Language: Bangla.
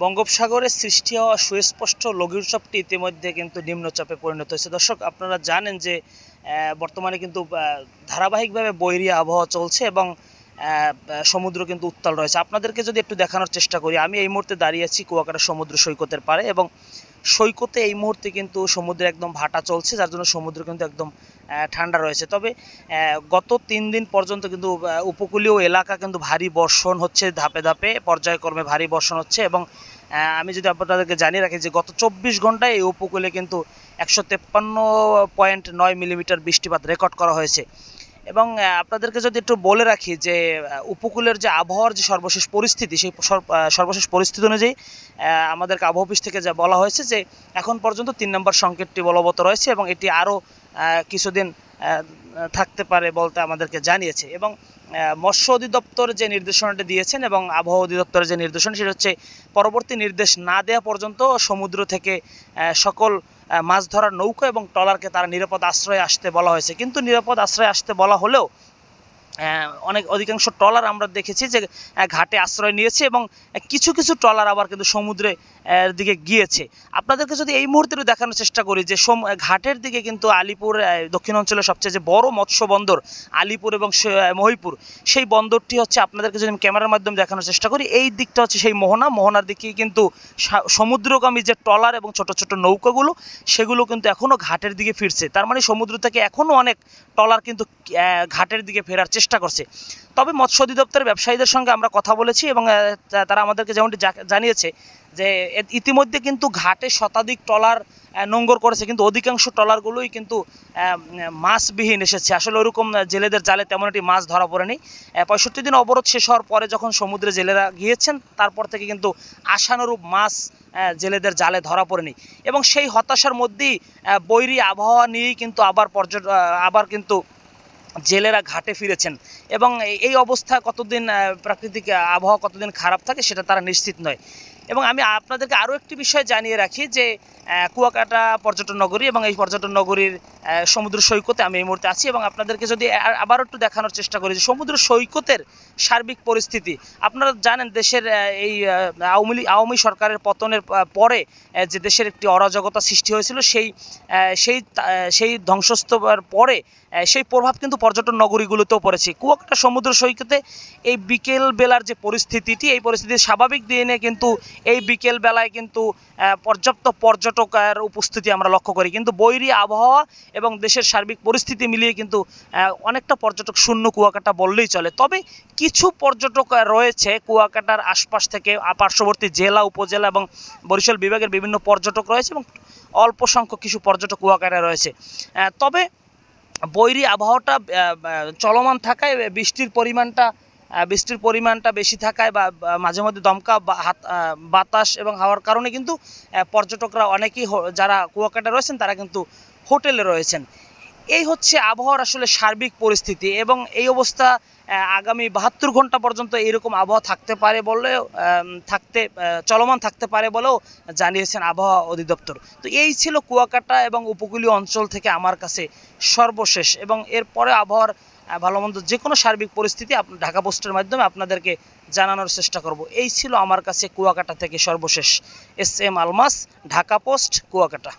বঙ্গোপসাগরে সৃষ্টি হওয়া সুস্পষ্ট লঘুচাপটি ইতিমধ্যে কিন্তু নিম্নচাপে পরিণত হয়েছে। দর্শক, আপনারা জানেন যে বর্তমানে কিন্তু ধারাবাহিকভাবে বৈরী আবহাওয়া চলছে এবং সমুদ্র কিন্তু উত্তাল রয়েছে। আপনাদেরকে যদি একটু দেখানোর চেষ্টা করি, আমি এই মুহূর্তে দাঁড়িয়ে আছি কুয়াকাটা সমুদ্র সৈকতের পাড়ে এবং সৈকতে এই মুহূর্তে কিন্তু সমুদ্রে একদম ভাটা চলছে, যার জন্য সমুদ্র কিন্তু একদম ঠান্ডা রয়েছে। তবে গত ৩ দিন পর্যন্ত কিন্তু উপকূলীয় এলাকা কিন্তু ভারী বর্ষণ হচ্ছে, ধাপে ধাপে পর্যায়ক্রমে ভারী বর্ষণ হচ্ছে এবং আমি যদি আপনাদেরকে জানিয়ে রাখি যে গত ২৪ ঘন্টায় এই উপকূলে কিন্তু ১৫৩.৯ মিলিমিটার বৃষ্টিপাত রেকর্ড করা হয়েছে। এবং আপনাদেরকে যদি একটু বলে রাখি যে উপকূলের যে আবহাওয়ার যে সর্বশেষ পরিস্থিতি, সেই সর্বশেষ পরিস্থিতি অনুযায়ী আমাদেরকে আবহাওয়া অফিস থেকে যা বলা হয়েছে যে এখন পর্যন্ত ৩ নম্বর সংকেতটি বলবৎ রয়েছে এবং এটি আরও কিছুদিন থাকতে পারে বলতে আমাদেরকে জানিয়েছে। এবং মৎস্য অধিদপ্তর যে নির্দেশনাটি দিয়েছেন এবং আবহাওয়া অধিদপ্তরের যে নির্দেশনা, সেটা হচ্ছে পরবর্তী নির্দেশ না দেওয়া পর্যন্ত সমুদ্র থেকে সকল মাছ ধরার নৌকা এবং ট্রলারকে তারা নিরাপদ আশ্রয়ে আসতে বলা হয়েছে। কিন্তু নিরাপদ আশ্রয়ে আসতে বলা হলেও অধিকাংশ ট্রলার আমরা দেখেছি যে ঘাটে আশ্রয় নিয়েছে এবং কিছু কিছু ট্রলার আবার কিন্তু সমুদ্রে দিকে গিয়েছে। আপনাদেরকে যদি এই মুহূর্তে দেখানোর চেষ্টা করি যে ঘাটের দিকে কিন্তু আলিপুর দক্ষিণ অঞ্চলের সবচেয়ে যে বড় মৎস্য বন্দর আলিপুর এবং মহিপুর, সেই বন্দরটি হচ্ছে, আপনাদেরকে যদি আমি ক্যামেরার মাধ্যমে দেখানোর চেষ্টা করি, এই দিকটা হচ্ছে সেই মোহনার দিকে কিন্তু সমুদ্রগামী যে ট্রলার এবং ছোট ছোট নৌকাগুলো, সেগুলো কিন্তু এখনও ঘাটের দিকে ফিরছে। তার মানে সমুদ্র থেকে এখনও অনেক ট্রলার কিন্তু ঘাটের দিকে ফেরার চেষ্টা করছে। তবে মৎস্য অধিদপ্তরের ব্যবসায়ীদের সঙ্গে আমরা কথা বলেছি এবং তারা আমাদেরকে যেমনটি জানিয়েছে যে ইতিমধ্যে কিন্তু ঘাটে শতাধিক ট্রলার নোঙ্গর করেছে, কিন্তু অধিকাংশ ট্রলারগুলোই কিন্তু মাছবিহীন এসেছে। আসলে ওরকম জেলেদের জালে তেমন একটি মাছ ধরা পড়েনি। ৬৫ দিন অবরোধ শেষ হওয়ার পরে যখন সমুদ্রে জেলেরা গিয়েছেন, তারপর থেকে কিন্তু আশানুরূপ মাছ জেলেদের জালে ধরা পড়েনি এবং সেই হতাশার মধ্যেই বৈরী আবহাওয়া নিয়েই কিন্তু আবার কিন্তু জেলেরা ঘাটে ফিরেছেন এবং এই অবস্থা কতদিন, প্রাকৃতিক আবহাওয়া কতদিন খারাপ থাকে সেটা তারা নিশ্চিত নয়। এবং আমি আপনাদেরকে আরও একটি বিষয় জানিয়ে রাখি যে কুয়াকাটা পর্যটন নগরী এবং এই পর্যটন নগরীর সমুদ্র সৈকতে আমি এই মুহূর্তে আছি এবং আপনাদেরকে যদি আবার একটু দেখানোর চেষ্টা করি যে সমুদ্র সৈকতের সার্বিক পরিস্থিতি। আপনারা জানেন দেশের এই আওয়ামী সরকারের পতনের পরে যে দেশের একটি অরাজকতা সৃষ্টি হয়েছিল, সেই ধ্বংসস্তূপের পরে সেই প্রভাব কিন্তু পর্যটন নগরীগুলোতেও পড়েছে। কুয়াকাটা সমুদ্র সৈকতে এই বিকেল বেলার যে পরিস্থিতিটি, এই পরিস্থিতি স্বাভাবিক দিনে কিন্তু এই বিকেল বেলায় কিন্তু পর্যাপ্ত পর্যটকের উপস্থিতি আমরা লক্ষ্য করি, কিন্তু বৈরী আবহাওয়া এবং দেশের সার্বিক পরিস্থিতি মিলিয়ে কিন্তু অনেকটা পর্যটক শূন্য কুয়াকাটা বললেই চলে। তবে কিছু পর্যটক রয়েছে কুয়াকাটার আশপাশ থেকে, পার্শ্ববর্তী জেলা, উপজেলা এবং বরিশাল বিভাগের বিভিন্ন পর্যটক রয়েছে এবং অল্প সংখ্যক কিছু পর্যটক কুয়াকাটায় রয়েছে। তবে বৈরী আবহাওয়াটা চলমান থাকায় বৃষ্টির পরিমাণটা বেশি থাকায় বা মাঝে মধ্যে দমকা বাতাস এবং হাওয়ার কারণে কিন্তু পর্যটকরা অনেকেই যারা কুয়াকাটা রয়েছেন তারা কিন্তু হোটেলে রয়েছেন। এই হচ্ছে আবহাওয়ার আসলে সার্বিক পরিস্থিতি এবং এই অবস্থা আগামী ৭২ ঘন্টা পর্যন্ত এইরকম আবহাওয়া চলমান থাকতে পারে বলেও জানিয়েছেন আবহাওয়া অধিদপ্তর। তো এই ছিল কুয়াকাটা এবং উপকূলীয় অঞ্চল থেকে আমার কাছে সর্বশেষ, এবং এরপরে আবহাওয়ার ভালো মন্দ যে কোনো সার্বিক পরিস্থিতি ঢাকা পোস্টের মাধ্যমে আপনাদেরকে জানানোর চেষ্টা করব। এই ছিল আমার কাছে কুয়াকাটা থেকে সর্বশেষ। S M Almas, Dhaka post, Kuakata.